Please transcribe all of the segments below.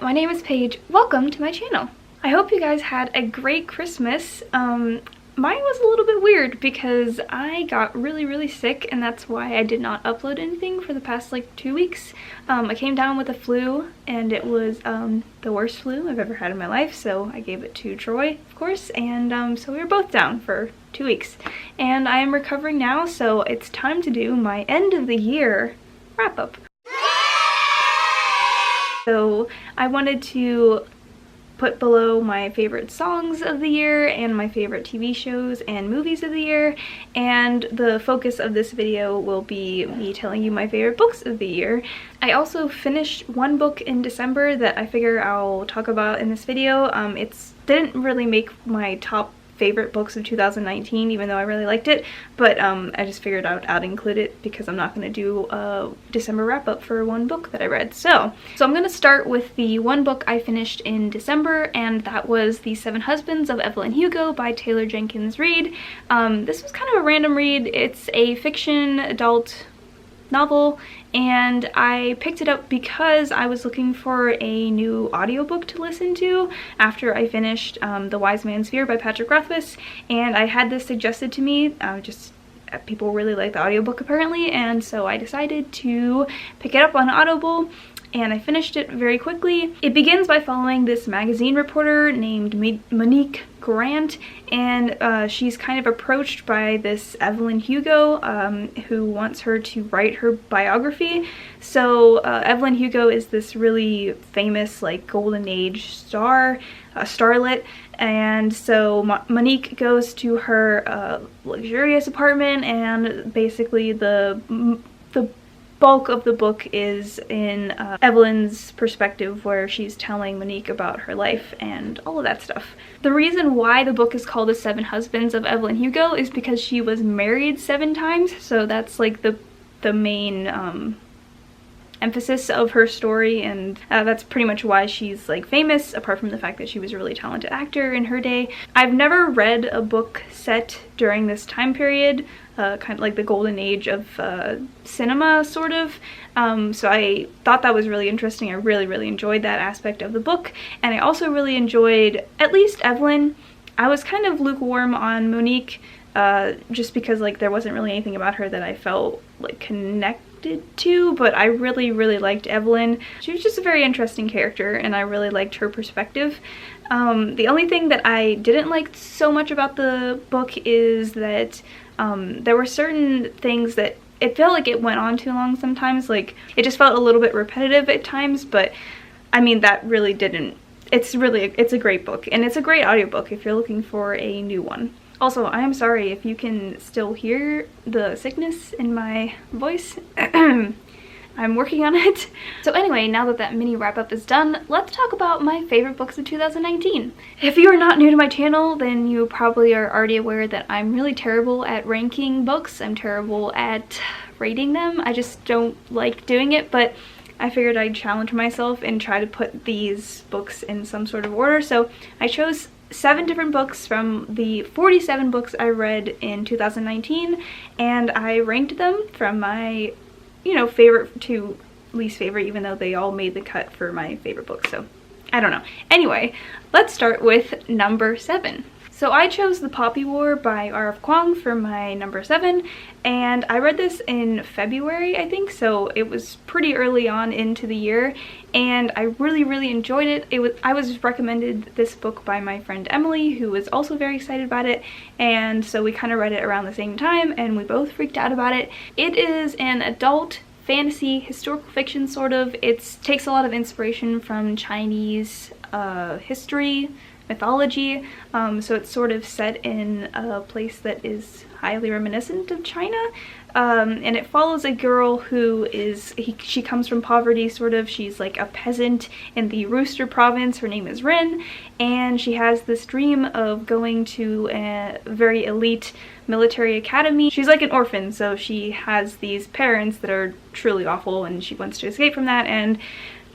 my name is Paige. Welcome to my channel. I hope you guys had a great Christmas. Mine was a little bit weird because I got really sick, and that's why I did not upload anything for the past like 2 weeks. I came down with a flu, and it was the worst flu I've ever had in my life, so I gave it to Troy, of course, and so we were both down for 2 weeks. And I am recovering now, so it's time to do my end of the year wrap-up. So I wanted to put below my favorite songs of the year and my favorite TV shows and movies of the year, and the focus of this video will be me telling you my favorite books of the year. I also finished one book in December that I figure I'll talk about in this video. It didn't really make my top favorite books of 2019, even though I really liked it, but I just figured I'd include it because I'm not going to do a December wrap-up for one book that I read. So I'm going to start with the one book I finished in December, and that was The Seven Husbands of Evelyn Hugo by Taylor Jenkins Reid. This was kind of a random read. It's a fiction adult novel, and I picked it up because I was looking for a new audiobook to listen to after I finished The Wise Man's Fear by Patrick Rothfuss, and I had this suggested to me. People really like the audiobook apparently, and so I decided to pick it up on Audible, and I finished it very quickly. It begins by following this magazine reporter named Monique Grant, and she's kind of approached by this Evelyn Hugo who wants her to write her biography. So Evelyn Hugo is this really famous like golden age starlet, and so Monique goes to her luxurious apartment, and basically the bulk of the book is in Evelyn's perspective, where she's telling Monique about her life and all of that stuff. The reason why the book is called The Seven Husbands of Evelyn Hugo is because she was married 7 times, so that's like the main emphasis of her story, and that's pretty much why she's like famous, apart from the fact that she was a really talented actor in her day. I've never read a book set during this time period, kind of like the golden age of cinema, sort of. So I thought that was really interesting. I really enjoyed that aspect of the book, and I also really enjoyed at least Evelyn. I was kind of lukewarm on Monique, just because like there wasn't really anything about her that I felt like connected to, but I really liked Evelyn. She was just a very interesting character, and I really liked her perspective. The only thing that I didn't like so much about the book is that there were certain things that it felt like it went on too long sometimes. Like, it just felt a little bit repetitive at times, but I mean, that really didn't. It's a great book, and it's a great audiobook if you're looking for a new one. Also, I am sorry if you can still hear the sickness in my voice. I'm working on it. So anyway, now that that mini wrap-up is done, let's talk about my favorite books of 2019. If you are not new to my channel, then you probably are already aware that I'm really terrible at ranking books. I'm terrible at rating them. I just don't like doing it, but I figured I'd challenge myself and try to put these books in some sort of order. So I chose 7 different books from the 47 books I read in 2019, and I ranked them from my, favorite to least favorite, even though they all made the cut for my favorite book, so I don't know. Anyway, let's start with number 7. So I chose The Poppy War by R.F. Kuang for my number 7, and I read this in February, I think, so it was pretty early on into the year, and I really enjoyed it. I was recommended this book by my friend Emily, who was also very excited about it, and so we kind of read it around the same time, and we both freaked out about it. It is an adult fantasy, historical fiction, sort of. It takes a lot of inspiration from Chinese history, mythology, so it's sort of set in a place that is highly reminiscent of China, and it follows a girl who she comes from poverty, sort of. She's like a peasant in the Rooster province. Her name is Rin, and she has this dream of going to a very elite military academy. She's like an orphan, so she has these parents that are truly awful, and she wants to escape from that, and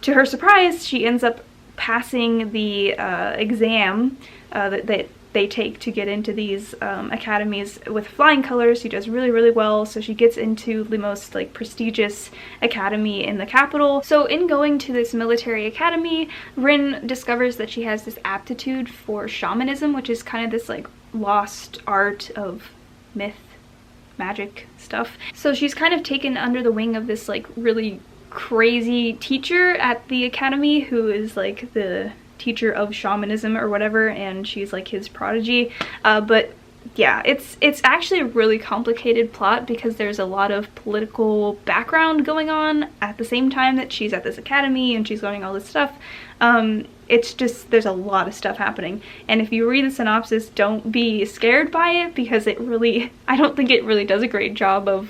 to her surprise, she ends up passing the exam that they take to get into these academies with flying colors. She does really, really well, so she gets into the most like prestigious academy in the capital. So in going to this military academy, Rin discovers that she has this aptitude for shamanism, which is kind of this like lost art of myth, magic stuff. So she's kind of taken under the wing of this like really crazy teacher at the academy who is like the teacher of shamanism or whatever, and she's like his prodigy. But yeah, it's actually a really complicated plot because there's a lot of political background going on at the same time that she's at this academy and she's learning all this stuff. It's just, there's a lot of stuff happening, and if you read the synopsis, don't be scared by it because it really, I don't think it really does a great job of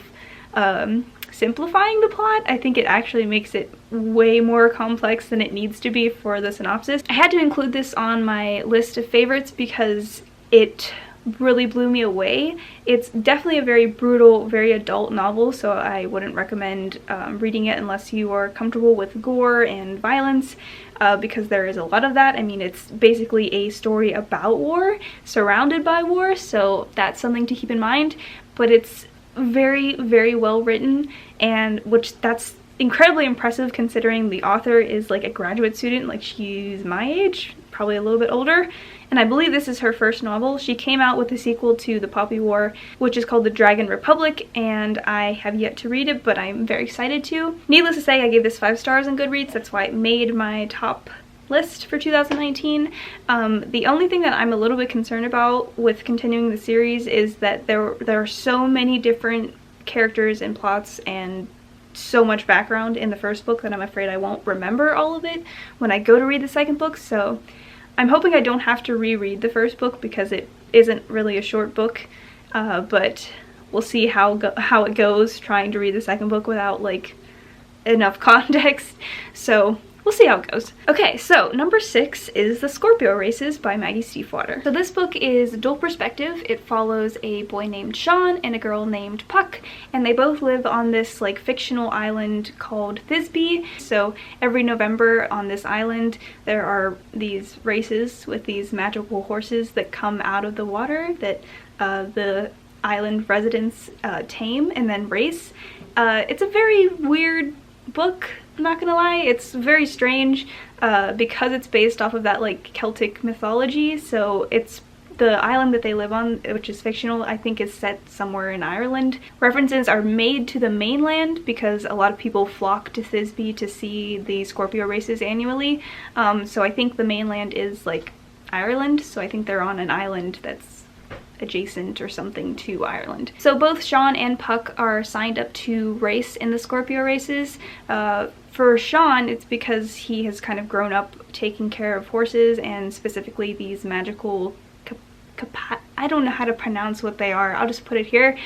simplifying the plot. I think it actually makes it way more complex than it needs to be for the synopsis. I had to include this on my list of favorites because it really blew me away. It's definitely a very brutal, very adult novel, so I wouldn't recommend reading it unless you are comfortable with gore and violence, because there is a lot of that. I mean, it's basically a story about war, surrounded by war, so that's something to keep in mind, but it's very, very well written, and that's incredibly impressive considering the author is like a graduate student. Like, she's my age, probably a little bit older, and I believe this is her first novel. She came out with a sequel to The Poppy War, which is called The Dragon Republic, and I have yet to read it, but I'm very excited to. Needless to say, I gave this 5 stars on Goodreads. That's why it made my top list for 2019. The only thing that I'm a little bit concerned about with continuing the series is that there are so many different characters and plots and so much background in the first book that I'm afraid I won't remember all of it when I go to read the second book. So I'm hoping I don't have to reread the first book because it isn't really a short book, but we'll see how it goes trying to read the second book without like enough context. So we'll see how it goes. Okay, so number 6 is The Scorpio Races by Maggie Stiefvater. So this book is dual perspective. It follows a boy named Sean and a girl named Puck, and they both live on this like fictional island called Thisbe. So every November on this island there are these races with these magical horses that come out of the water that the island residents tame and then race. It's a very weird book, I'm not gonna lie. It's very strange because it's based off of that like Celtic mythology. So it's the island that they live on, which is fictional, I think is set somewhere in Ireland. References are made to the mainland because a lot of people flock to Thisbe to see the Scorpio races annually. So I think the mainland is like Ireland, so I think they're on an island that's adjacent or something to Ireland. So both Sean and Puck are signed up to race in the Scorpio races. For Sean, it's because he has kind of grown up taking care of horses, and specifically these magical I don't know how to pronounce what they are, I'll just put it here.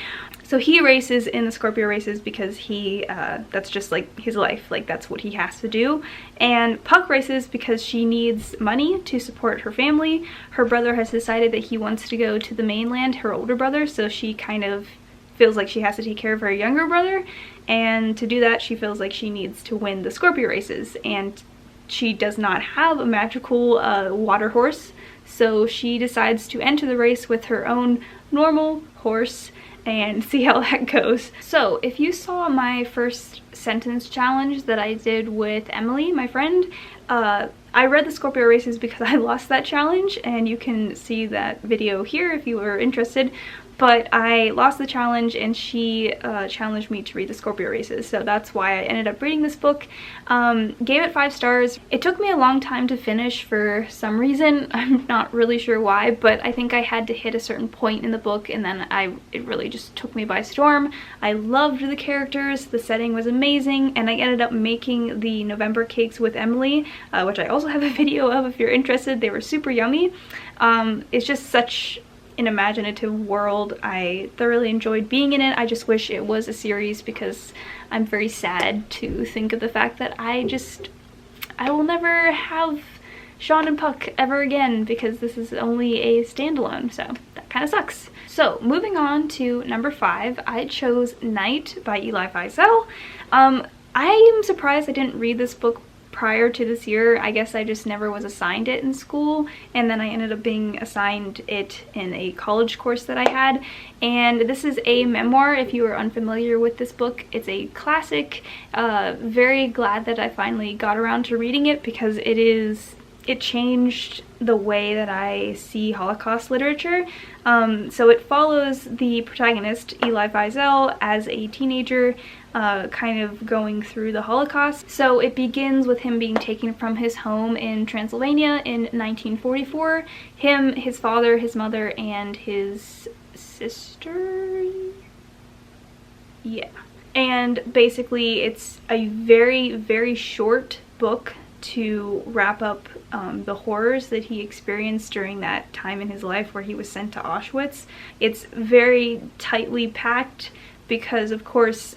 So he races in the Scorpio races because he, that's just like his life, like that's what he has to do. And Puck races because she needs money to support her family. Her brother has decided that he wants to go to the mainland, her older brother, so she kind of feels like she has to take care of her younger brother. And to do that, she feels like she needs to win the Scorpio races. And she does not have a magical water horse, so she decides to enter the race with her own normal horse and see how that goes. So if you saw my first sentence challenge that I did with Emily, my friend, I read the Scorpio races because I lost that challenge, and you can see that video here if you were interested. But I lost the challenge and she challenged me to read the Scorpio races, so that's why I ended up reading this book. Gave it 5 stars. It took me a long time to finish for some reason. I'm not really sure why, but I think I had to hit a certain point in the book and then it really just took me by storm. I loved the characters, the setting was amazing, and I ended up making the November cakes with Emily, which I also have a video of if you're interested. They were super yummy. It's just such an imaginative world. I thoroughly enjoyed being in it. I just wish it was a series because I'm very sad to think of the fact that I will never have Sean and Puck ever again because this is only a standalone, so that kind of sucks. So moving on to number 5, I chose Night by Eli Wiesel. I am surprised I didn't read this book prior to this year. I guess I just never was assigned it in school, and then I ended up being assigned it in a college course that I had. And this is a memoir, if you are unfamiliar with this book. It's a classic. Very glad that I finally got around to reading it, because it changed the way that I see Holocaust literature. So it follows the protagonist, Elie Wiesel, as a teenager, kind of going through the Holocaust. So it begins with him being taken from his home in Transylvania in 1944. Him, his father, his mother, and his sister? Yeah. And basically it's a very, very short book to wrap up the horrors that he experienced during that time in his life where he was sent to Auschwitz. It's very tightly packed because, of course,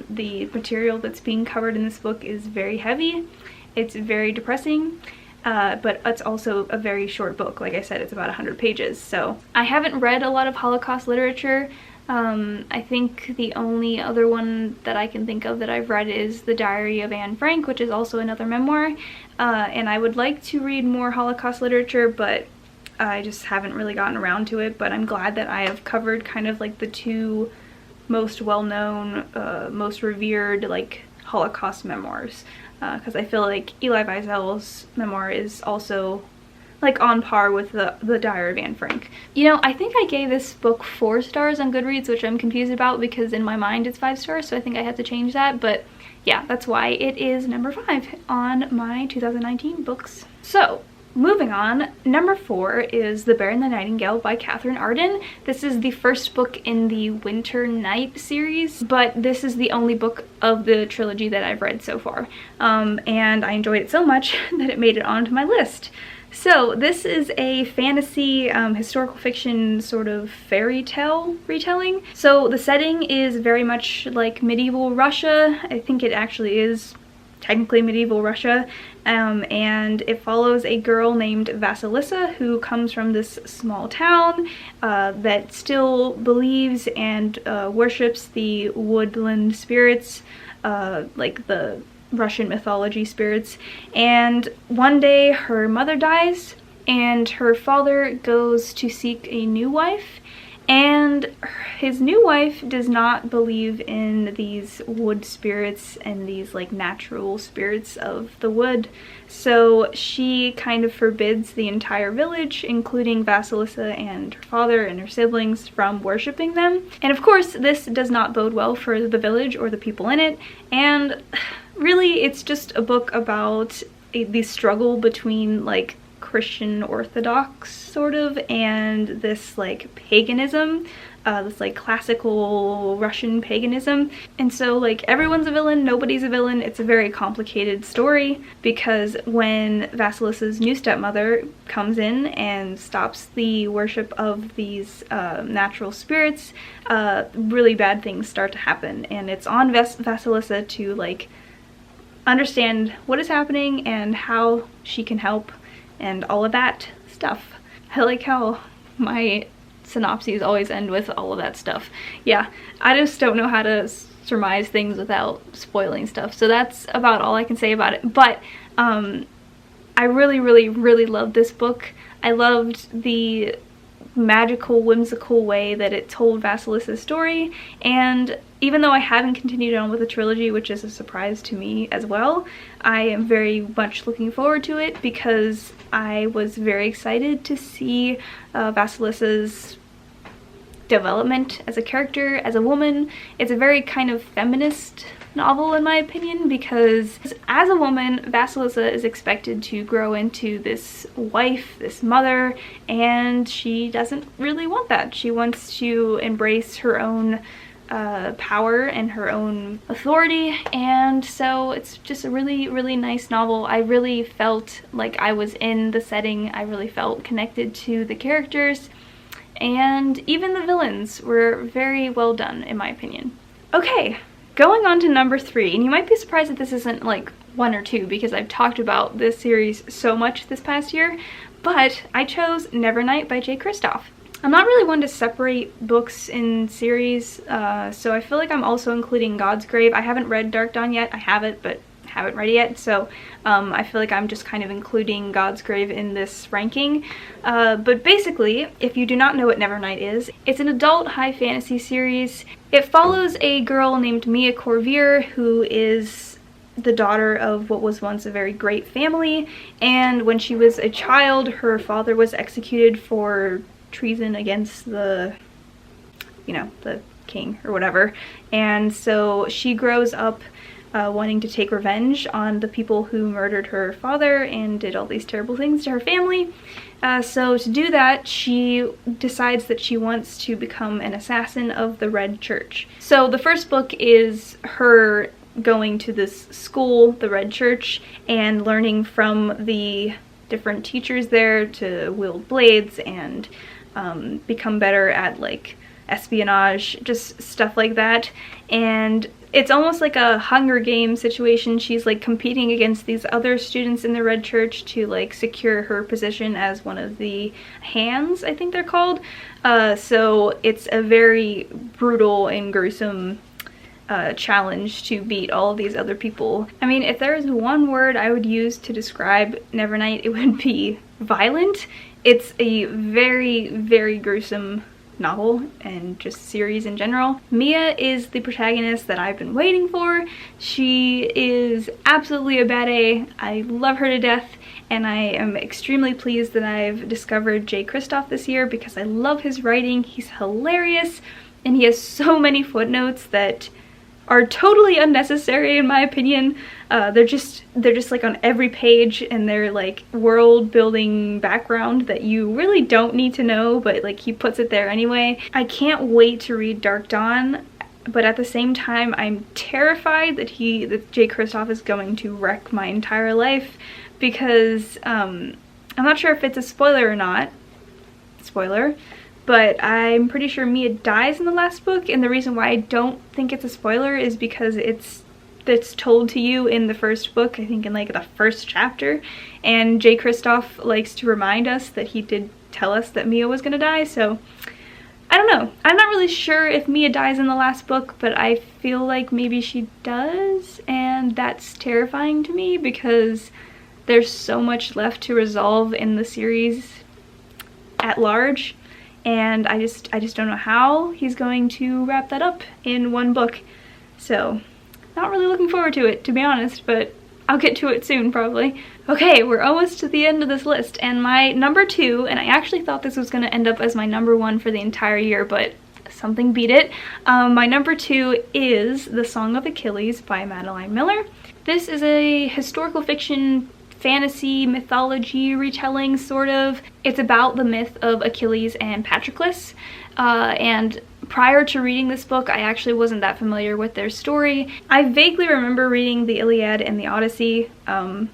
the material that's being covered in this book is very heavy. It's very depressing, but it's also a very short book. Like I said, it's about 100 pages. So I haven't read a lot of Holocaust literature. I think the only other one that I can think of that I've read is The Diary of Anne Frank, which is also another memoir, and I would like to read more Holocaust literature, but I just haven't really gotten around to it. But I'm glad that I have covered kind of like the two most well-known, most revered like Holocaust memoirs, because I feel like Elie Wiesel's memoir is also like on par with the Diary of Anne Frank. You know, I think I gave this book 4 stars on Goodreads, which I'm confused about because in my mind it's 5 stars, so I think I have to change that. But yeah, that's why it is number 5 on my 2019 books. So moving on, number 4 is The Bear and the Nightingale by Catherine Arden. This is the first book in the Winter Night series, but this is the only book of the trilogy that I've read so far. And I enjoyed it so much that it made it onto my list. So this is a fantasy, historical fiction sort of fairy tale retelling. So the setting is very much like medieval Russia. I think it actually is technically medieval Russia, and it follows a girl named Vasilissa who comes from this small town that still believes and worships the woodland spirits, like the Russian mythology spirits. And one day her mother dies and her father goes to seek a new wife, and his new wife does not believe in these wood spirits and these like natural spirits of the wood, so she kind of forbids the entire village, including Vasilissa and her father and her siblings, from worshipping them. And of course this does not bode well for the village or the people in it, and really it's just a book about the struggle between like Christian Orthodox sort of and this like paganism, this like classical Russian paganism. And so like everyone's a villain, nobody's a villain. It's a very complicated story because when Vasilissa's new stepmother comes in and stops the worship of these natural spirits, really bad things start to happen, and it's on Vasilissa to like understand what is happening and how she can help and all of that stuff. I like how my synopses always end with all of that stuff. Yeah, I just don't know how to surmise things without spoiling stuff, so that's about all I can say about it. But I really loved this book. I loved the magical, whimsical way that it told Vasilissa's story, and even though I haven't continued on with the trilogy, which is a surprise to me as well, I am very much looking forward to it because I was very excited to see Vasilissa's development as a character, as a woman. It's a very kind of feminist novel in my opinion, because as a woman, Vasilissa is expected to grow into this wife, this mother, and she doesn't really want that. She wants to embrace her own power and her own authority, and so it's just a really nice novel. I really felt like I was in the setting. I really felt connected to the characters, and even the villains were very well done in my opinion. Okay, going on to number 3, and you might be surprised that this isn't like 1 or 2 because I've talked about this series so much this past year, but I chose Nevernight by Jay Kristoff. I'm not really one to separate books in series, so I feel like I'm also including God's Grave. I haven't read Dark Dawn yet. I have it, but haven't read it yet, so I feel like I'm just kind of including God's Grave in this ranking. But basically, if you do not know what Nevernight is, it's an adult high fantasy series. It follows a girl named Mia Corvier, who is the daughter of what was once a very great family, and when she was a child, her father was executed for treason against the, you know, the king or whatever, and so she grows up wanting to take revenge on the people who murdered her father and did all these terrible things to her family. So to do that, she decides that she wants to become an assassin of the Red Church. So the first book is her going to this school, the Red Church, and learning from the different teachers there to wield blades and become better at like espionage, just stuff like that. And it's almost like a Hunger Games situation. She's like competing against these other students in the Red Church to like secure her position as one of the hands, I think they're called. So it's a very brutal and gruesome challenge to beat all of these other people. I mean, if there is one word I would use to describe Nevernight, it would be violent. It's a very, very gruesome novel and just series in general. Mia is the protagonist that I've been waiting for. She is absolutely a bad A. I love her to death, and I am extremely pleased that I've discovered Jay Kristoff this year because I love his writing. He's hilarious, and he has so many footnotes that are totally unnecessary in my opinion. They're just like on every page, and they're like world building background that you really don't need to know, but like he puts it there anyway. I can't wait to read Dark Dawn, but at the same time I'm terrified that Jay Kristoff is going to wreck my entire life, because I'm not sure if it's a spoiler or not. Spoiler. But I'm pretty sure Mia dies in the last book, and the reason why I don't think it's a spoiler is because it's told to you in the first book, I think in like the first chapter, and Jay Kristoff likes to remind us that he did tell us that Mia was gonna die, so I don't know. I'm not really sure if Mia dies in the last book, but I feel like maybe she does, and that's terrifying to me because there's so much left to resolve in the series at large. And I just don't know how he's going to wrap that up in one book. So, not really looking forward to it, to be honest, but I'll get to it soon, probably. Okay, we're almost to the end of this list, and my number 2, and I actually thought this was going to end up as my number 1 for the entire year, but something beat it. My number 2 is The Song of Achilles by Madeline Miller. This is a historical fiction fantasy mythology retelling, sort of. It's about the myth of Achilles and Patroclus, and prior to reading this book I actually wasn't that familiar with their story. I vaguely remember reading the Iliad and the Odyssey, and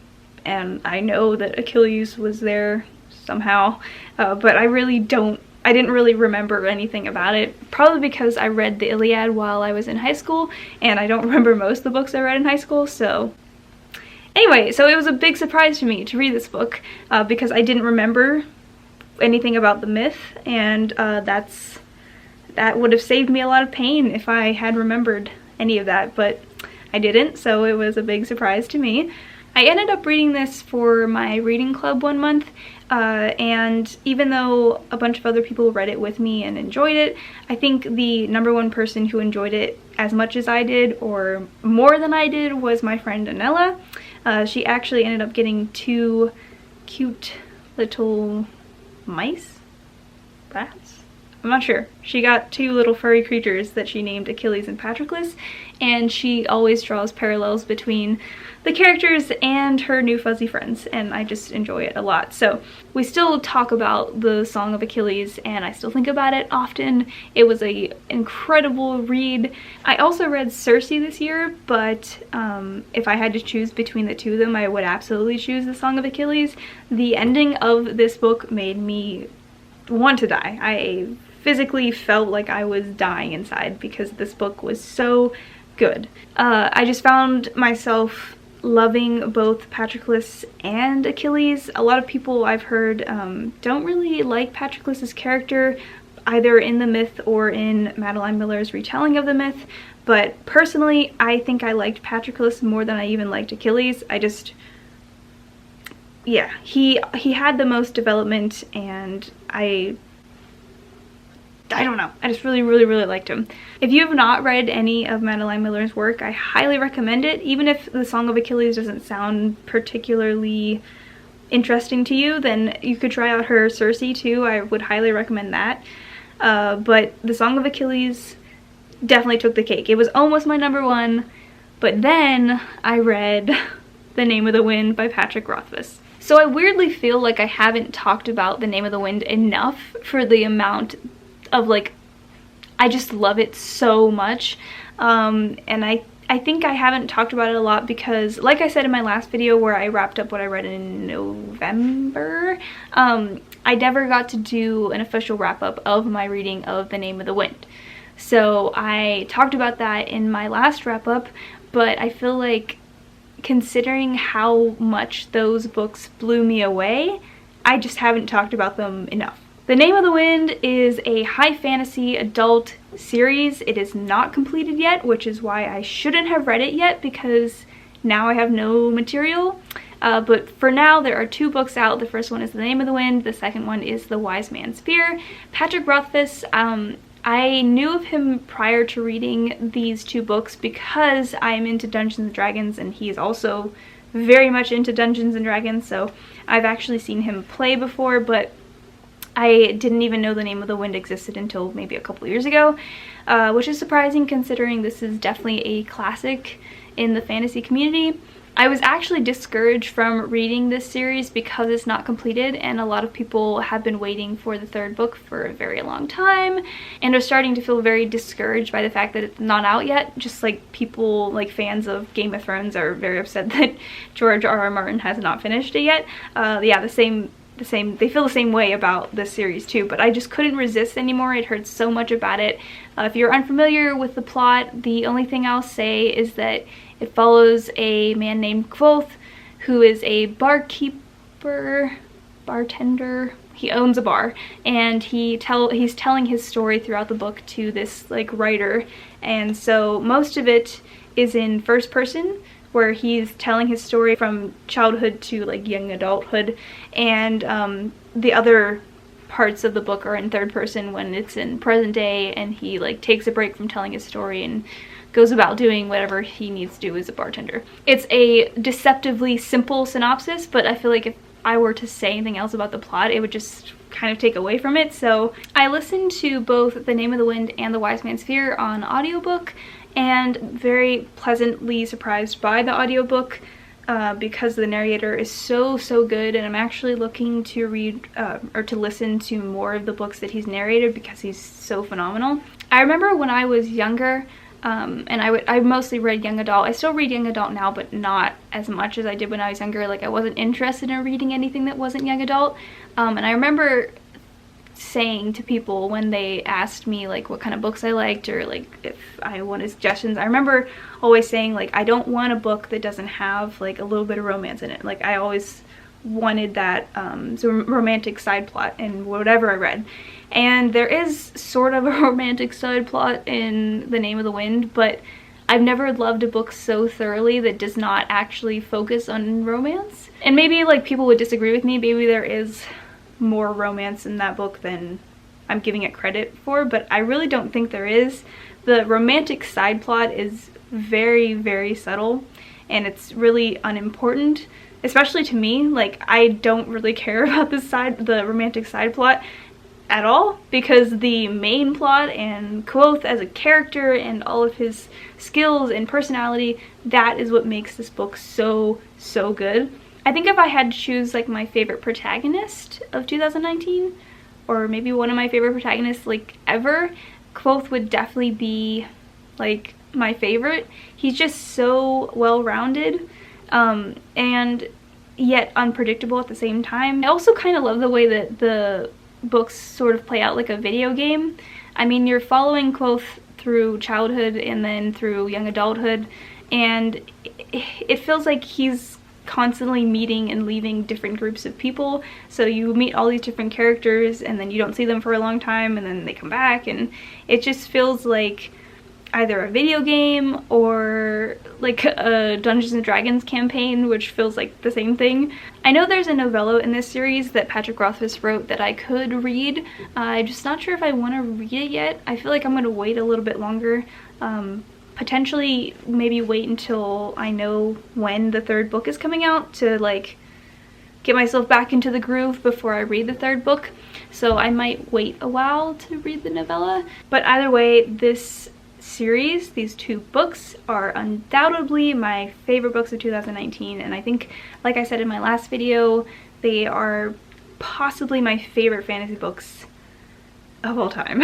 I know that Achilles was there somehow, but I didn't really remember anything about it, probably because I read the Iliad while I was in high school, and I don't remember most of the books I read in high school, so anyway, so it was a big surprise to me to read this book because I didn't remember anything about the myth, and that would have saved me a lot of pain if I had remembered any of that, but I didn't, so it was a big surprise to me. I ended up reading this for my reading club one month, and even though a bunch of other people read it with me and enjoyed it, I think the number 1 person who enjoyed it as much as I did, or more than I did, was my friend Anella. She actually ended up getting 2 cute little mice? Bats? I'm not sure. She got 2 little furry creatures that she named Achilles and Patroclus, and she always draws parallels between the characters and her new fuzzy friends, and I just enjoy it a lot. So we still talk about the Song of Achilles, and I still think about it often. It was an incredible read. I also read Circe this year, but if I had to choose between the two of them, I would absolutely choose the Song of Achilles. The ending of this book made me want to die. I physically felt like I was dying inside because this book was so good. I just found myself loving both Patroclus and Achilles. A lot of people I've heard don't really like Patroclus's character, either in the myth or in Madeline Miller's retelling of the myth, But personally, I think I liked Patroclus more than I even liked Achilles. Yeah, he had the most development, and I don't know. I just really liked him. If you have not read any of Madeline Miller's work, I highly recommend it. Even if the Song of Achilles doesn't sound particularly interesting to you, then you could try out her Circe too. I would highly recommend that. But the Song of Achilles definitely took the cake. It was almost my #1, but then I read The Name of the Wind by Patrick Rothfuss. So I weirdly feel like I haven't talked about The Name of the Wind enough for the amount of, like, I just love it so much. And I think I haven't talked about it a lot because, like I said in my last video where I wrapped up what I read in November, I never got to do an official wrap-up of my reading of The Name of the Wind. So I talked about that in my last wrap-up, but I feel like considering how much those books blew me away, I just haven't talked about them enough. The Name of the Wind is a high fantasy adult series. It is not completed yet, which is why I shouldn't have read it yet, because now I have no material. But for now, there are 2 books out. The first one is The Name of the Wind. The second one is The Wise Man's Fear. Patrick Rothfuss, I knew of him prior to reading these 2 books because I'm into Dungeons & Dragons, and he is also very much into Dungeons & Dragons, so I've actually seen him play before, but I didn't even know The Name of the Wind existed until maybe a couple years ago, which is surprising considering this is definitely a classic in the fantasy community. I was actually discouraged from reading this series because it's not completed, and a lot of people have been waiting for the 3rd book for a very long time and are starting to feel very discouraged by the fact that it's not out yet. Just like people, like fans of Game of Thrones, are very upset that George R.R. Martin has not finished it yet. Yeah, they feel the same way about this series too, but I just couldn't resist anymore. I'd heard so much about it. If you're unfamiliar with the plot, the only thing I'll say is that it follows a man named Kvothe, who is a bartender. He owns a bar, and he's telling his story throughout the book to this like writer, and so most of it is in first person, where he's telling his story from childhood to like young adulthood, and the other parts of the book are in 3rd person when it's in present day, and he like takes a break from telling his story and goes about doing whatever he needs to do as a bartender. It's a deceptively simple synopsis, but I feel like if I were to say anything else about the plot, it would just kind of take away from it. So I listened to both The Name of the Wind and The Wise Man's Fear on audiobook, and very pleasantly surprised by the audiobook because the narrator is so good, and I'm actually looking to read or to listen to more of the books that he's narrated because he's so phenomenal. I remember when I was younger, and I mostly read young adult. I still read young adult now, but not as much as I did when I was younger. Like, I wasn't interested in reading anything that wasn't young adult. And I remember saying to people when they asked me like what kind of books I liked, or like if I wanted suggestions, I remember always saying like, I don't want a book that doesn't have like a little bit of romance in it. Like, I always wanted that romantic side plot in whatever I read. And there is sort of a romantic side plot in The Name of the Wind, but I've never loved a book so thoroughly that does not actually focus on romance. And maybe like people would disagree with me, maybe there is more romance in that book than I'm giving it credit for, but I really don't think there is. The romantic side plot is very subtle, and it's really unimportant, especially to me. Like, I don't really care about the romantic side plot at all, because the main plot and Kvothe as a character and all of his skills and personality, that is what makes this book so good. I think if I had to choose like my favorite protagonist of 2019, or maybe one of my favorite protagonists like ever, Kvothe would definitely be like my favorite. He's just so well-rounded, and yet unpredictable at the same time. I also kind of love the way that the books sort of play out like a video game. I mean, you're following Kvothe through childhood and then through young adulthood, and it feels like he's constantly meeting and leaving different groups of people. So you meet all these different characters, and then you don't see them for a long time, and then they come back, and it just feels like either a video game or like a Dungeons and Dragons campaign, which feels like the same thing. I know there's a novella in this series that Patrick Rothfuss wrote that I could read. I'm just not sure if I want to read it yet. I feel like I'm going to wait a little bit longer. Potentially maybe wait until I know when the third book is coming out to like get myself back into the groove before I read the third book. So I might wait a while to read the novella. But either way, this series, these 2 books, are undoubtedly my favorite books of 2019, and I think, like I said in my last video, they are possibly my favorite fantasy books of all time.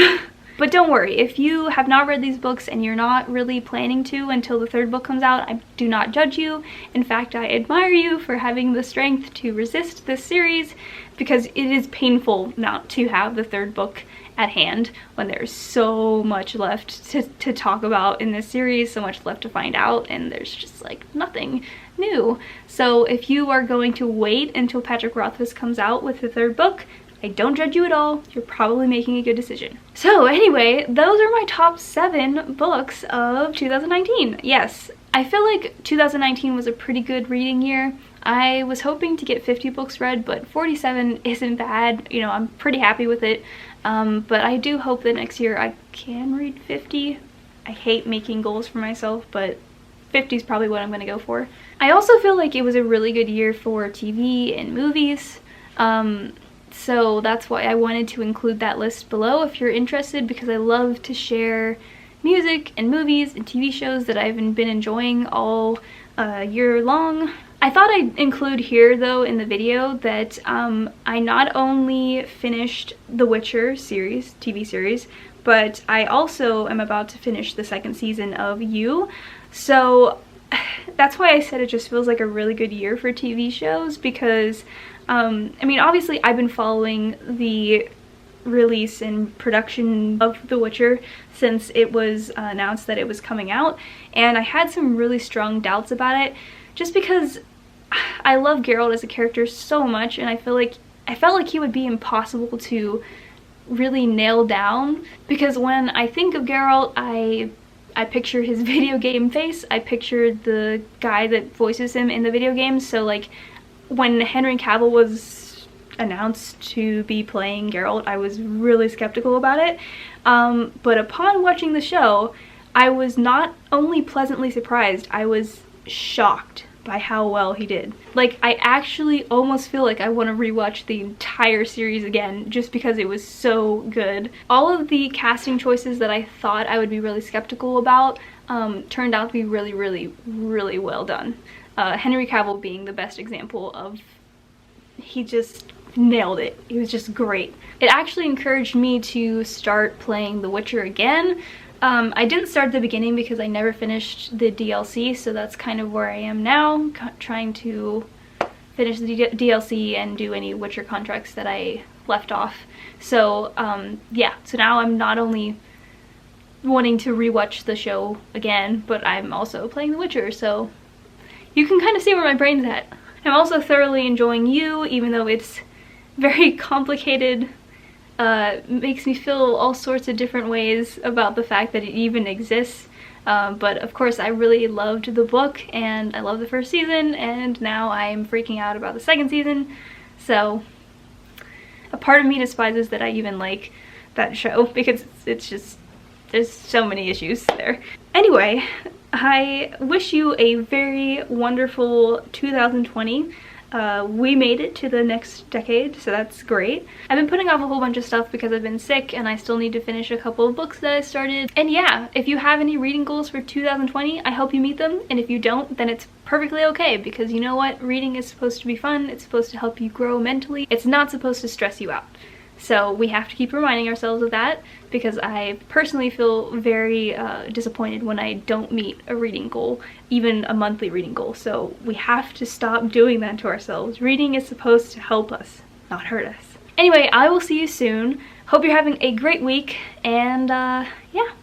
But don't worry, if you have not read these books and you're not really planning to until the third book comes out, I do not judge you. In fact, I admire you for having the strength to resist this series, because it is painful not to have the third book at hand when there's so much left to talk about in this series, so much left to find out, and there's just like nothing new. So if you are going to wait until Patrick Rothfuss comes out with the third book, I don't judge you at all. You're probably making a good decision. So anyway, those are my top 7 books of 2019. Yes, I feel like 2019 was a pretty good reading year. I was hoping to get 50 books read, but 47 isn't bad. You know, I'm pretty happy with it. But I do hope that next year I can read 50. I hate making goals for myself, but 50 is probably what I'm going to go for. I also feel like it was a really good year for TV and movies. So that's why I wanted to include that list below if you're interested, because I love to share music and movies and TV shows that I've been enjoying all year long. I thought I'd include here though in the video that I not only finished the Witcher series, TV series, but I also am about to finish the 2nd season of You. So that's why I said it just feels like a really good year for TV shows, because I mean, obviously I've been following the release and production of The Witcher since it was announced that it was coming out, and I had some really strong doubts about it just because I love Geralt as a character so much, and I felt like he would be impossible to really nail down, because when I think of Geralt, I picture his video game face. I picture the guy that voices him in the video games. So like when Henry Cavill was announced to be playing Geralt, I was really skeptical about it. But upon watching the show, I was not only pleasantly surprised, I was shocked by how well he did. Like, I actually almost feel like I want to rewatch the entire series again just because it was so good. All of the casting choices that I thought I would be really skeptical about turned out to be really, really, really well done. Henry Cavill being the best example of, he just nailed it. He was just great. It actually encouraged me to start playing The Witcher again. I didn't start at the beginning because I never finished the DLC, so that's kind of where I am now, trying to finish the DLC and do any Witcher contracts that I left off. So yeah, so now I'm not only wanting to rewatch the show again, but I'm also playing The Witcher, so you can kind of see where my brain's at. I'm also thoroughly enjoying You, even though it's very complicated. Makes me feel all sorts of different ways about the fact that it even exists. But of course I really loved the book, and I love the first season, and now I'm freaking out about the second season. So a part of me despises that I even like that show, because it's just, there's so many issues there. Anyway, I wish you a very wonderful 2020. We made it to the next decade, so that's great. I've been putting off a whole bunch of stuff because I've been sick and I still need to finish a couple of books that I started. And yeah, if you have any reading goals for 2020, I hope you meet them. And if you don't, then it's perfectly okay, because you know what? Reading is supposed to be fun. It's supposed to help you grow mentally. It's not supposed to stress you out. So we have to keep reminding ourselves of that, because I personally feel very disappointed when I don't meet a reading goal, even a monthly reading goal. So we have to stop doing that to ourselves. Reading is supposed to help us, not hurt us. Anyway, I will see you soon. Hope you're having a great week, and yeah.